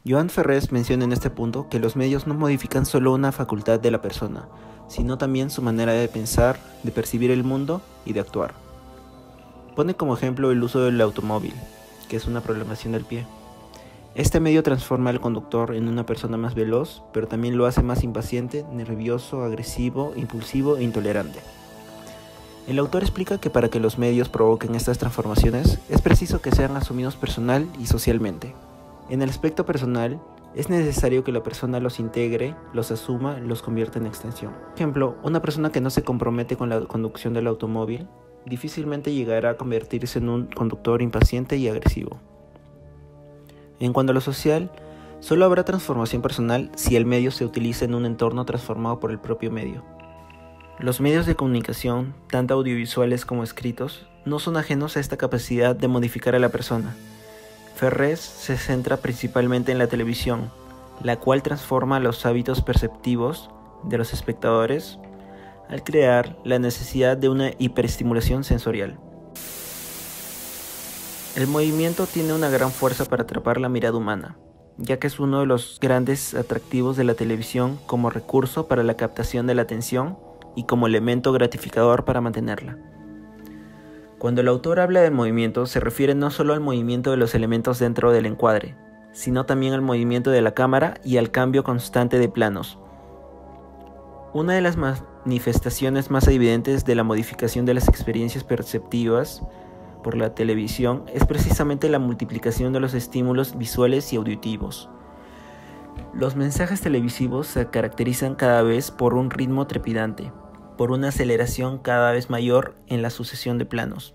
Joan Ferrés menciona en este punto que los medios no modifican solo una facultad de la persona, sino también su manera de pensar, de percibir el mundo y de actuar. Pone como ejemplo el uso del automóvil, que es una programación del pie. Este medio transforma al conductor en una persona más veloz, pero también lo hace más impaciente, nervioso, agresivo, impulsivo e intolerante. El autor explica que para que los medios provoquen estas transformaciones, es preciso que sean asumidos personal y socialmente. En el aspecto personal, es necesario que la persona los integre, los asuma, los convierta en extensión. Por ejemplo, una persona que no se compromete con la conducción del automóvil, difícilmente llegará a convertirse en un conductor impaciente y agresivo. En cuanto a lo social, solo habrá transformación personal si el medio se utiliza en un entorno transformado por el propio medio. Los medios de comunicación, tanto audiovisuales como escritos, no son ajenos a esta capacidad de modificar a la persona. Ferrés se centra principalmente en la televisión, la cual transforma los hábitos perceptivos de los espectadores al crear la necesidad de una hiperestimulación sensorial. El movimiento tiene una gran fuerza para atrapar la mirada humana, ya que es uno de los grandes atractivos de la televisión como recurso para la captación de la atención y como elemento gratificador para mantenerla. Cuando el autor habla de movimiento, se refiere no solo al movimiento de los elementos dentro del encuadre, sino también al movimiento de la cámara y al cambio constante de planos. Una de las manifestaciones más evidentes de la modificación de las experiencias perceptivas por la televisión es precisamente la multiplicación de los estímulos visuales y auditivos. Los mensajes televisivos se caracterizan cada vez por un ritmo trepidante, por una aceleración cada vez mayor en la sucesión de planos.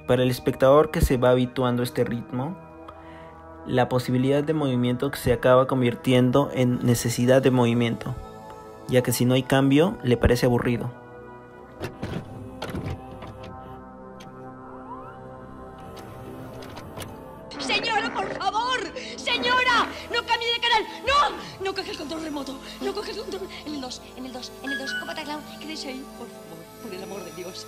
Para el espectador que se va habituando a este ritmo, la posibilidad de movimiento se acaba convirtiendo en necesidad de movimiento, ya que si no hay cambio, le parece aburrido. ¡Señora, por favor! ¡Señora! ¡No cambie de canal! ¡No! ¡No coge el control remoto! ¡No coge el control! En el 2, Copata Clown, quédese ahí, por favor, por el amor de Dios.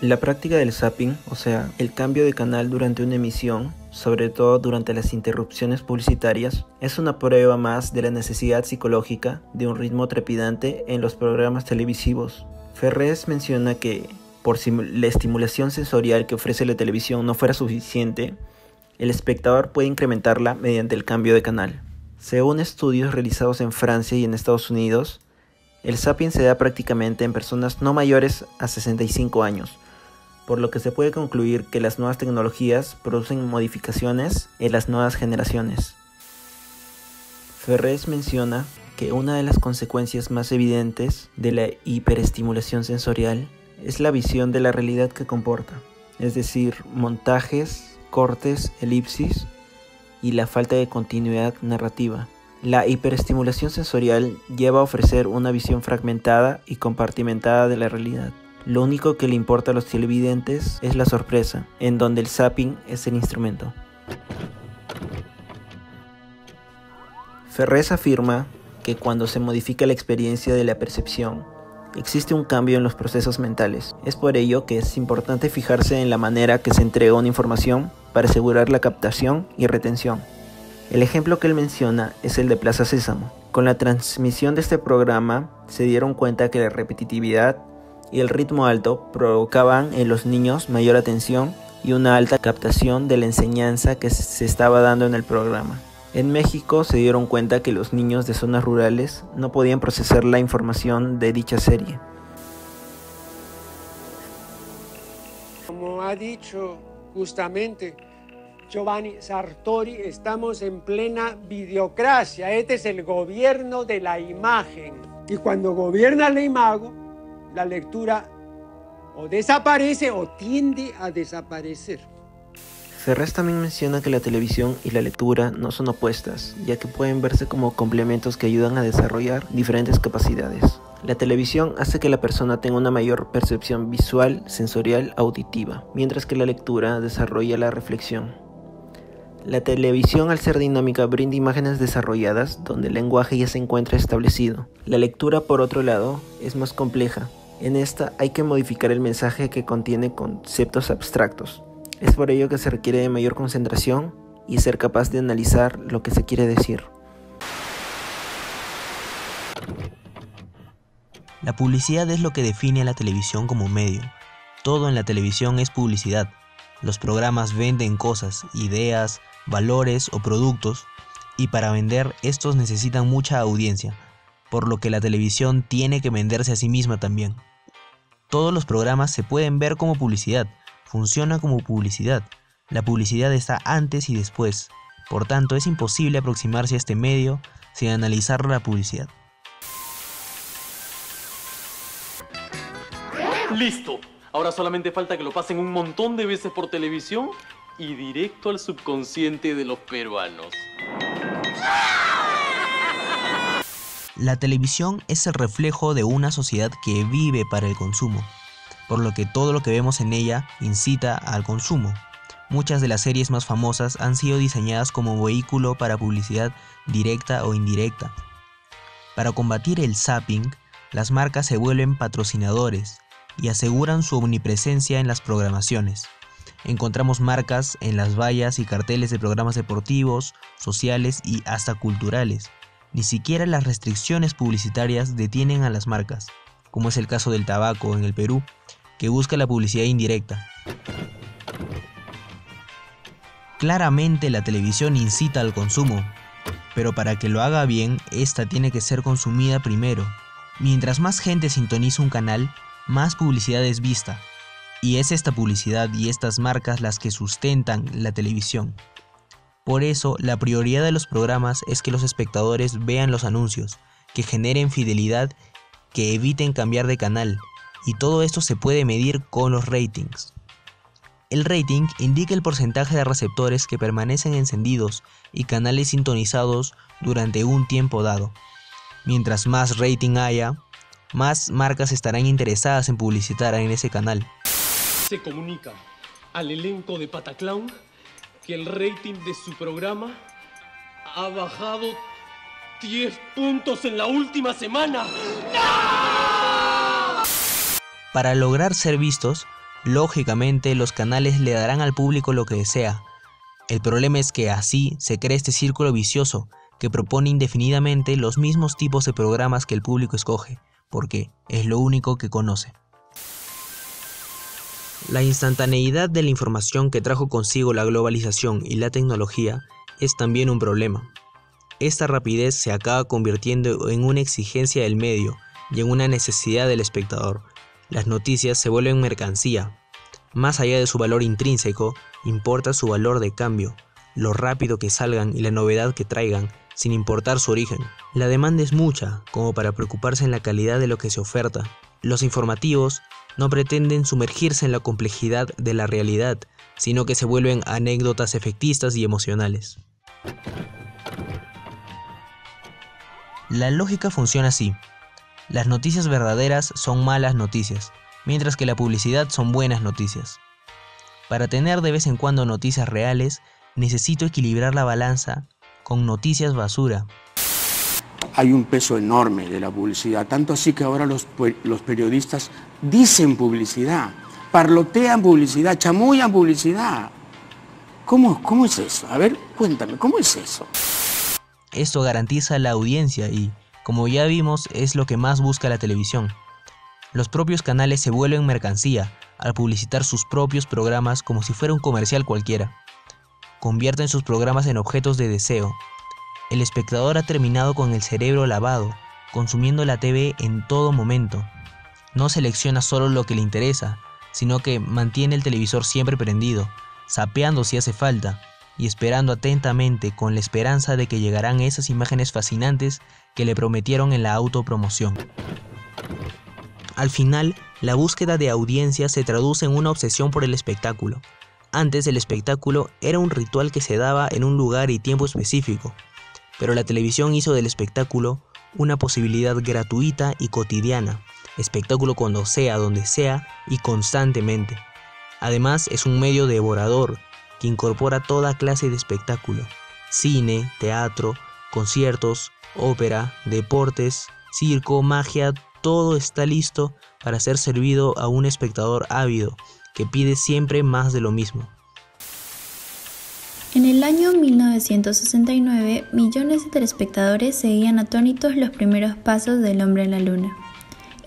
La práctica del zapping, o sea, el cambio de canal durante una emisión, sobre todo durante las interrupciones publicitarias, es una prueba más de la necesidad psicológica de un ritmo trepidante en los programas televisivos. Ferrés menciona que, por si la estimulación sensorial que ofrece la televisión no fuera suficiente, el espectador puede incrementarla mediante el cambio de canal. Según estudios realizados en Francia y en Estados Unidos, el zapping se da prácticamente en personas no mayores a 65 años, por lo que se puede concluir que las nuevas tecnologías producen modificaciones en las nuevas generaciones. Ferrés menciona que una de las consecuencias más evidentes de la hiperestimulación sensorial es la visión de la realidad que comporta, es decir, montajes, cortes, elipsis y la falta de continuidad narrativa. La hiperestimulación sensorial lleva a ofrecer una visión fragmentada y compartimentada de la realidad. Lo único que le importa a los televidentes es la sorpresa, en donde el zapping es el instrumento. Ferrés afirma que cuando se modifica la experiencia de la percepción, existe un cambio en los procesos mentales. Es por ello que es importante fijarse en la manera que se entrega una información para asegurar la captación y retención. El ejemplo que él menciona es el de Plaza Sésamo. Con la transmisión de este programa se dieron cuenta que la repetitividad y el ritmo alto provocaban en los niños mayor atención y una alta captación de la enseñanza que se estaba dando en el programa. En México se dieron cuenta que los niños de zonas rurales no podían procesar la información de dicha serie. Como ha dicho justamente Giovanni Sartori, estamos en plena videocracia. Este es el gobierno de la imagen. Y cuando gobierna la imagen, la lectura o desaparece o tiende a desaparecer. Ferrés también menciona que la televisión y la lectura no son opuestas, ya que pueden verse como complementos que ayudan a desarrollar diferentes capacidades. La televisión hace que la persona tenga una mayor percepción visual, sensorial, auditiva, mientras que la lectura desarrolla la reflexión. La televisión, al ser dinámica, brinda imágenes desarrolladas donde el lenguaje ya se encuentra establecido. La lectura, por otro lado, es más compleja. En esta hay que modificar el mensaje que contiene conceptos abstractos, Es por ello que se requiere de mayor concentración y ser capaz de analizar lo que se quiere decir. La publicidad es lo que define a la televisión como medio. Todo en la televisión es publicidad. Los programas venden cosas, ideas, valores o productos, y para vender estos necesitan mucha audiencia, por lo que la televisión tiene que venderse a sí misma también. Todos los programas se pueden ver como publicidad, funciona como publicidad. La publicidad está antes y después, por tanto es imposible aproximarse a este medio sin analizar la publicidad. ¡Listo! Ahora solamente falta que lo pasen un montón de veces por televisión y directo al subconsciente de los peruanos. La televisión es el reflejo de una sociedad que vive para el consumo, por lo que todo lo que vemos en ella incita al consumo. Muchas de las series más famosas han sido diseñadas como vehículo para publicidad directa o indirecta. Para combatir el zapping, las marcas se vuelven patrocinadores y aseguran su omnipresencia en las programaciones. Encontramos marcas en las vallas y carteles de programas deportivos, sociales y hasta culturales. Ni siquiera las restricciones publicitarias detienen a las marcas, como es el caso del tabaco en el Perú, que busca la publicidad indirecta. Claramente la televisión incita al consumo, pero para que lo haga bien, esta tiene que ser consumida primero. Mientras más gente sintoniza un canal, más publicidad es vista, y es esta publicidad y estas marcas las que sustentan la televisión. Por eso, la prioridad de los programas es que los espectadores vean los anuncios, que generen fidelidad, que eviten cambiar de canal, y todo esto se puede medir con los ratings. El rating indica el porcentaje de receptores que permanecen encendidos y canales sintonizados durante un tiempo dado. Mientras más rating haya, más marcas estarán interesadas en publicitar en ese canal. Se comunica al elenco de Pataclown que el rating de su programa ha bajado 10 puntos en la última semana. ¡No! Para lograr ser vistos, lógicamente los canales le darán al público lo que desea. El problema es que así se crea este círculo vicioso que propone indefinidamente los mismos tipos de programas que el público escoge, porque es lo único que conoce. La instantaneidad de la información que trajo consigo la globalización y la tecnología es también un problema. Esta rapidez se acaba convirtiendo en una exigencia del medio y en una necesidad del espectador. Las noticias se vuelven mercancía. Más allá de su valor intrínseco, importa su valor de cambio, lo rápido que salgan y la novedad que traigan, sin importar su origen. La demanda es mucha, como para preocuparse en la calidad de lo que se oferta. Los informativos no pretenden sumergirse en la complejidad de la realidad, sino que se vuelven anécdotas efectistas y emocionales. La lógica funciona así. Las noticias verdaderas son malas noticias, mientras que la publicidad son buenas noticias. Para tener de vez en cuando noticias reales, necesito equilibrar la balanza con noticias basura. Hay un peso enorme de la publicidad, tanto así que ahora los periodistas dicen publicidad, parlotean publicidad, chamullan publicidad. ¿Cómo es eso? A ver, cuéntame, ¿cómo es eso? Esto garantiza la audiencia y, como ya vimos, es lo que más busca la televisión. Los propios canales se vuelven mercancía al publicitar sus propios programas como si fuera un comercial cualquiera. Convierten sus programas en objetos de deseo. El espectador ha terminado con el cerebro lavado, consumiendo la TV en todo momento. No selecciona solo lo que le interesa, sino que mantiene el televisor siempre prendido, zapeando si hace falta, y esperando atentamente con la esperanza de que llegarán esas imágenes fascinantes que le prometieron en la autopromoción. Al final, la búsqueda de audiencia se traduce en una obsesión por el espectáculo. Antes el espectáculo era un ritual que se daba en un lugar y tiempo específico, pero la televisión hizo del espectáculo una posibilidad gratuita y cotidiana, espectáculo cuando sea, donde sea y constantemente. Además es un medio devorador que incorpora toda clase de espectáculo: cine, teatro, conciertos, ópera, deportes, circo, magia, todo está listo para ser servido a un espectador ávido que pide siempre más de lo mismo. En el año 1969, millones de telespectadores seguían atónitos los primeros pasos del hombre en la luna.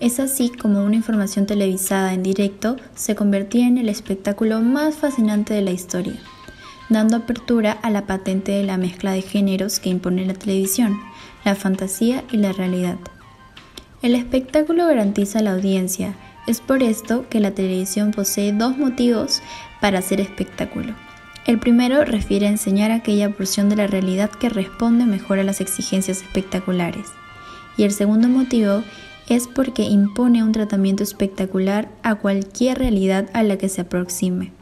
Es así como una información televisada en directo se convertía en el espectáculo más fascinante de la historia, dando apertura a la patente de la mezcla de géneros que impone la televisión, la fantasía y la realidad. El espectáculo garantiza la audiencia, es por esto que la televisión posee dos motivos para hacer espectáculo. El primero refiere a enseñar aquella porción de la realidad que responde mejor a las exigencias espectaculares. Y el segundo motivo es porque impone un tratamiento espectacular a cualquier realidad a la que se aproxime.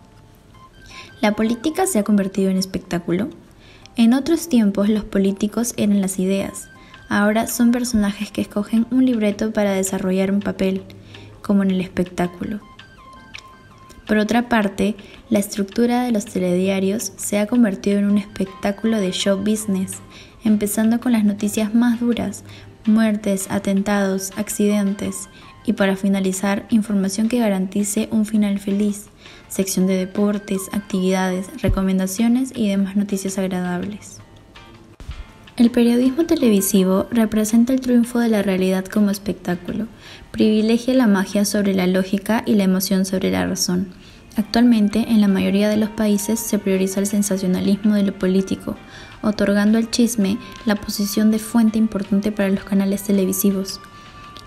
¿La política se ha convertido en espectáculo? En otros tiempos los políticos eran las ideas. Ahora son personajes que escogen un libreto para desarrollar un papel, como en el espectáculo. Por otra parte, la estructura de los telediarios se ha convertido en un espectáculo de show business, empezando con las noticias más duras, muertes, atentados, accidentes y para finalizar, información que garantice un final feliz, sección de deportes, actividades, recomendaciones y demás noticias agradables. El periodismo televisivo representa el triunfo de la realidad como espectáculo, privilegia la magia sobre la lógica y la emoción sobre la razón. Actualmente, en la mayoría de los países se prioriza el sensacionalismo de lo político, otorgando al chisme la posición de fuente importante para los canales televisivos.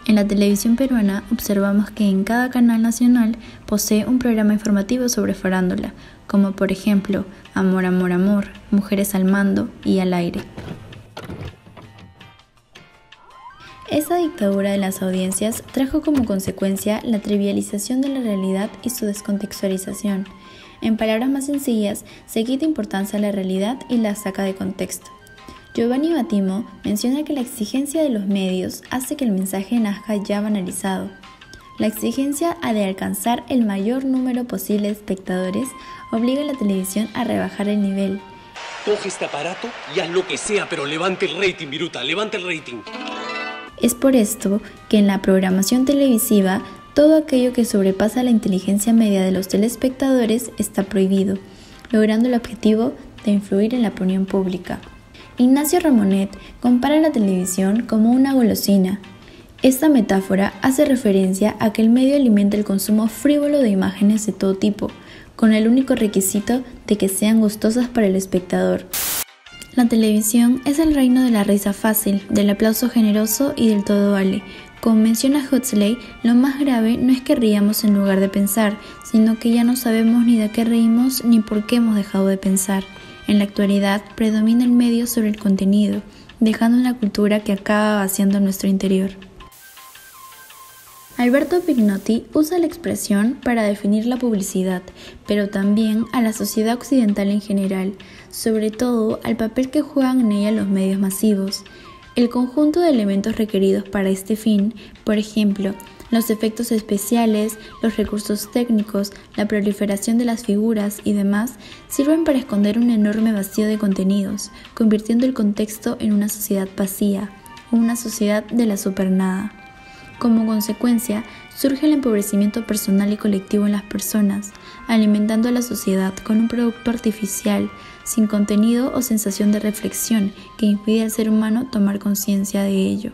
En la televisión peruana observamos que en cada canal nacional posee un programa informativo sobre farándula, como por ejemplo Amor, Amor, Amor, Mujeres al Mando y Al Aire. Esa dictadura de las audiencias trajo como consecuencia la trivialización de la realidad y su descontextualización. En palabras más sencillas, se quita importancia a la realidad y la saca de contexto. Giovanni Battimo menciona que la exigencia de los medios hace que el mensaje nazca ya banalizado. La exigencia de alcanzar el mayor número posible de espectadores obliga a la televisión a rebajar el nivel. Coge este aparato y haz lo que sea, pero levante el rating, Viruta, levante el rating. Es por esto que en la programación televisiva todo aquello que sobrepasa la inteligencia media de los telespectadores está prohibido, logrando el objetivo de influir en la opinión pública. Ignacio Ramonet compara la televisión como una golosina. Esta metáfora hace referencia a que el medio alimenta el consumo frívolo de imágenes de todo tipo, con el único requisito de que sean gustosas para el espectador. La televisión es el reino de la risa fácil, del aplauso generoso y del todo vale. Como menciona Huxley, lo más grave no es que riamos en lugar de pensar, sino que ya no sabemos ni de qué reímos ni por qué hemos dejado de pensar. En la actualidad predomina el medio sobre el contenido, dejando una cultura que acaba vaciando nuestro interior. Alberto Pignotti usa la expresión para definir la publicidad, pero también a la sociedad occidental en general, sobre todo al papel que juegan en ella los medios masivos. El conjunto de elementos requeridos para este fin, por ejemplo, los efectos especiales, los recursos técnicos, la proliferación de las figuras y demás, sirven para esconder un enorme vacío de contenidos, convirtiendo el contexto en una sociedad vacía, o una sociedad de la supernada. Como consecuencia, surge el empobrecimiento personal y colectivo en las personas, alimentando a la sociedad con un producto artificial, sin contenido o sensación de reflexión, que impide al ser humano tomar conciencia de ello.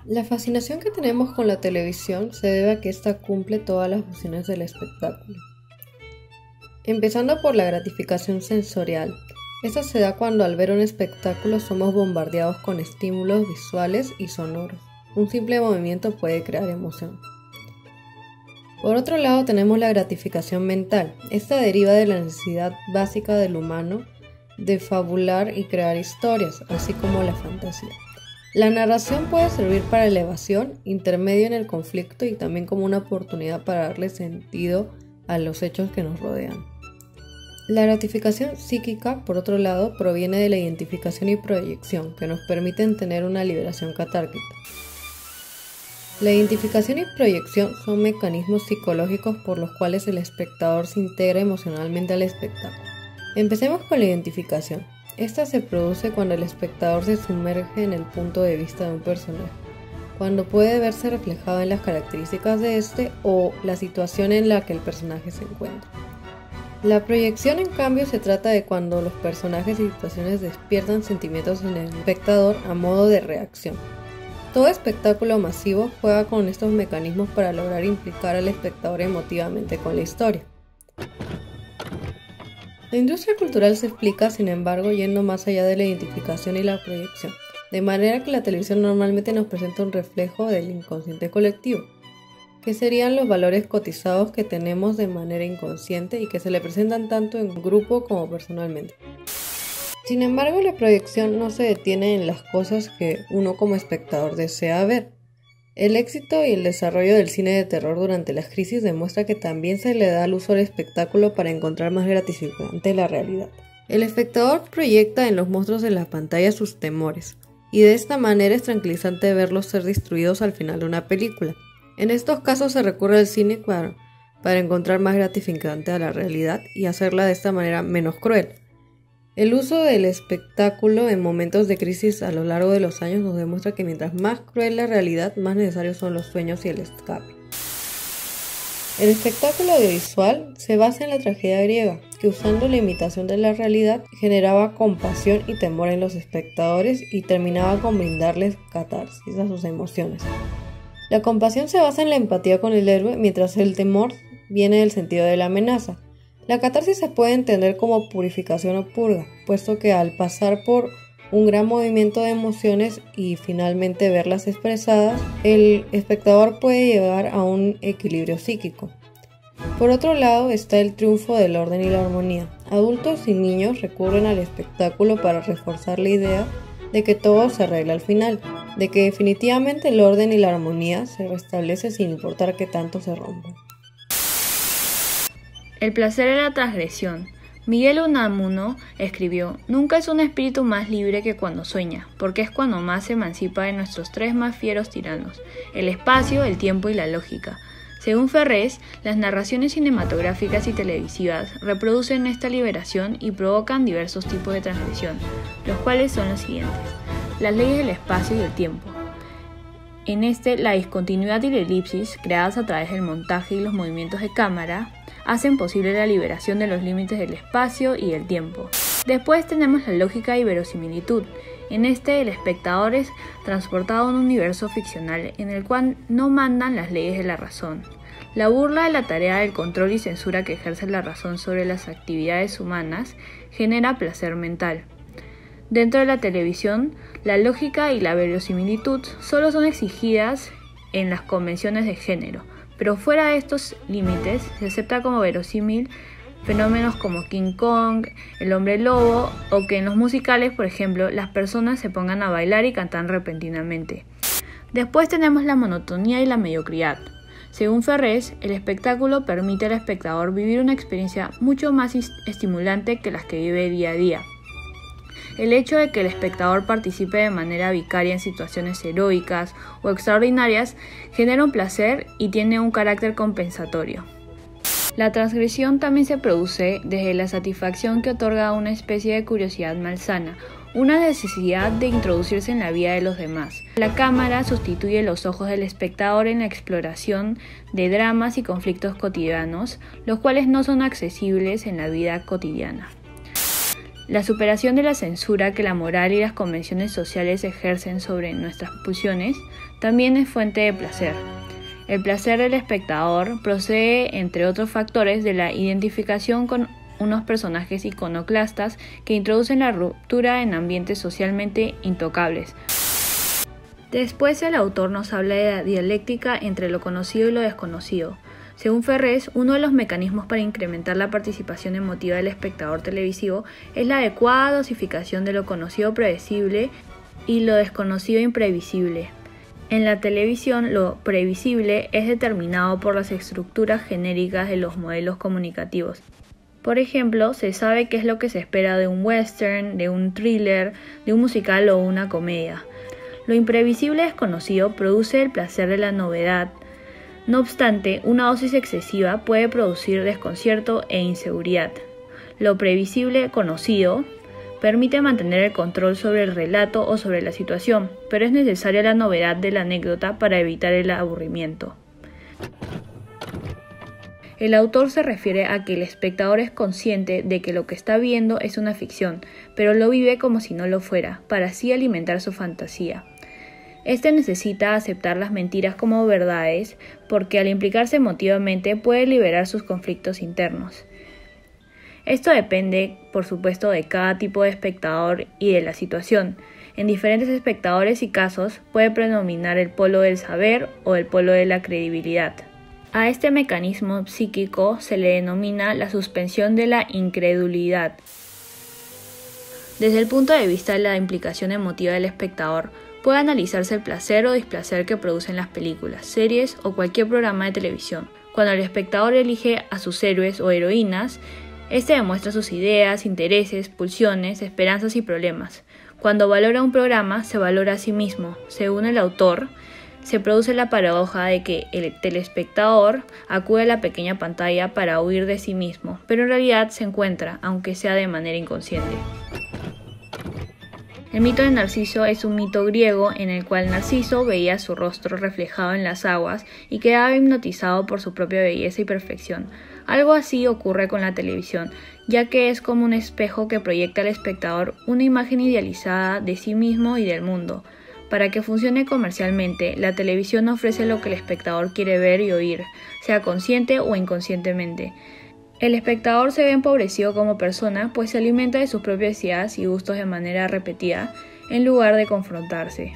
La fascinación que tenemos con la televisión se debe a que ésta cumple todas las funciones del espectáculo. Empezando por la gratificación sensorial. Esta se da cuando al ver un espectáculo somos bombardeados con estímulos visuales y sonoros. Un simple movimiento puede crear emoción. Por otro lado tenemos la gratificación mental. Esta deriva de la necesidad básica del humano de fabular y crear historias, así como la fantasía. La narración puede servir para elevación, intermedio en el conflicto y también como una oportunidad para darle sentido a los hechos que nos rodean. La gratificación psíquica, por otro lado, proviene de la identificación y proyección, que nos permiten tener una liberación catártica. La identificación y proyección son mecanismos psicológicos por los cuales el espectador se integra emocionalmente al espectáculo. Empecemos con la identificación. Esta se produce cuando el espectador se sumerge en el punto de vista de un personaje. cuando puede verse reflejado en las características de este o la situación en la que el personaje se encuentra. La proyección, en cambio, se trata de cuando los personajes y situaciones despiertan sentimientos en el espectador a modo de reacción. Todo espectáculo masivo juega con estos mecanismos para lograr implicar al espectador emotivamente con la historia. La industria cultural se explica, sin embargo, yendo más allá de la identificación y la proyección, de manera que la televisión normalmente nos presenta un reflejo del inconsciente colectivo, que serían los valores cotizados que tenemos de manera inconsciente y que se le presentan tanto en grupo como personalmente. Sin embargo, la proyección no se detiene en las cosas que uno como espectador desea ver. El éxito y el desarrollo del cine de terror durante las crisis demuestra que también se le da al uso del espectáculo para encontrar más gratificante la realidad. El espectador proyecta en los monstruos de la pantalla sus temores, y de esta manera es tranquilizante verlos ser destruidos al final de una película. En estos casos se recurre al cine para encontrar más gratificante a la realidad y hacerla de esta manera menos cruel. El uso del espectáculo en momentos de crisis a lo largo de los años nos demuestra que mientras más cruel la realidad, más necesarios son los sueños y el escape. El espectáculo audiovisual se basa en la tragedia griega, que usando la imitación de la realidad generaba compasión y temor en los espectadores y terminaba con brindarles catarsis a sus emociones. La compasión se basa en la empatía con el héroe, mientras el temor viene del sentido de la amenaza. La catarsis se puede entender como purificación o purga, puesto que al pasar por un gran movimiento de emociones y finalmente verlas expresadas, el espectador puede llegar a un equilibrio psíquico. Por otro lado está el triunfo del orden y la armonía. Adultos y niños recurren al espectáculo para reforzar la idea de que todo se arregla al final, de que definitivamente el orden y la armonía se restablece sin importar que tanto se rompan. El placer de la transgresión. Miguel Unamuno escribió: nunca es un espíritu más libre que cuando sueña, porque es cuando más se emancipa de nuestros tres más fieros tiranos, el espacio, el tiempo y la lógica. Según Ferrés, las narraciones cinematográficas y televisivas reproducen esta liberación y provocan diversos tipos de transgresión, los cuales son los siguientes: las leyes del espacio y el tiempo. En la discontinuidad y la elipsis, creadas a través del montaje y los movimientos de cámara, hacen posible la liberación de los límites del espacio y del tiempo. Después tenemos la lógica y verosimilitud. En el espectador es transportado a un universo ficcional en el cual no mandan las leyes de la razón. La burla de la tarea del control y censura que ejerce la razón sobre las actividades humanas genera placer mental. Dentro de la televisión, la lógica y la verosimilitud solo son exigidas en las convenciones de género, pero fuera de estos límites se acepta como verosímil fenómenos como King Kong, el hombre lobo, o que en los musicales, por ejemplo, las personas se pongan a bailar y cantar repentinamente. Después tenemos la monotonía y la mediocridad. Según Ferrés, el espectáculo permite al espectador vivir una experiencia mucho más estimulante que las que vive día a día. El hecho de que el espectador participe de manera vicaria en situaciones heroicas o extraordinarias genera un placer y tiene un carácter compensatorio. La transgresión también se produce desde la satisfacción que otorga una especie de curiosidad malsana, una necesidad de introducirse en la vida de los demás. La cámara sustituye los ojos del espectador en la exploración de dramas y conflictos cotidianos, los cuales no son accesibles en la vida cotidiana. La superación de la censura que la moral y las convenciones sociales ejercen sobre nuestras pulsiones también es fuente de placer. El placer del espectador procede, entre otros factores, de la identificación con unos personajes iconoclastas que introducen la ruptura en ambientes socialmente intocables. Después el autor nos habla de la dialéctica entre lo conocido y lo desconocido. Según Ferrés, uno de los mecanismos para incrementar la participación emotiva del espectador televisivo es la adecuada dosificación de lo conocido predecible y lo desconocido imprevisible. En la televisión, lo previsible es determinado por las estructuras genéricas de los modelos comunicativos. Por ejemplo, se sabe qué es lo que se espera de un western, de un thriller, de un musical o una comedia. Lo imprevisible desconocido produce el placer de la novedad. No obstante, una dosis excesiva puede producir desconcierto e inseguridad. Lo previsible conocido permite mantener el control sobre el relato o sobre la situación, pero es necesaria la novedad de la anécdota para evitar el aburrimiento. El autor se refiere a que el espectador es consciente de que lo que está viendo es una ficción, pero lo vive como si no lo fuera, para así alimentar su fantasía. Este necesita aceptar las mentiras como verdades, porque al implicarse emotivamente puede liberar sus conflictos internos. Esto depende, por supuesto, de cada tipo de espectador y de la situación. En diferentes espectadores y casos puede predominar el polo del saber o el polo de la credibilidad. A este mecanismo psíquico se le denomina la suspensión de la incredulidad. Desde el punto de vista de la implicación emotiva del espectador, puede analizarse el placer o displacer que producen las películas, series o cualquier programa de televisión. Cuando el espectador elige a sus héroes o heroínas, este demuestra sus ideas, intereses, pulsiones, esperanzas y problemas. Cuando valora un programa, se valora a sí mismo. Según el autor, se produce la paradoja de que el telespectador acude a la pequeña pantalla para huir de sí mismo, pero en realidad se encuentra, aunque sea de manera inconsciente. El mito de Narciso es un mito griego en el cual Narciso veía su rostro reflejado en las aguas y quedaba hipnotizado por su propia belleza y perfección. Algo así ocurre con la televisión, ya que es como un espejo que proyecta al espectador una imagen idealizada de sí mismo y del mundo. Para que funcione comercialmente, la televisión ofrece lo que el espectador quiere ver y oír, sea consciente o inconscientemente. El espectador se ve empobrecido como persona, pues se alimenta de sus propias ideas y gustos de manera repetida, en lugar de confrontarse.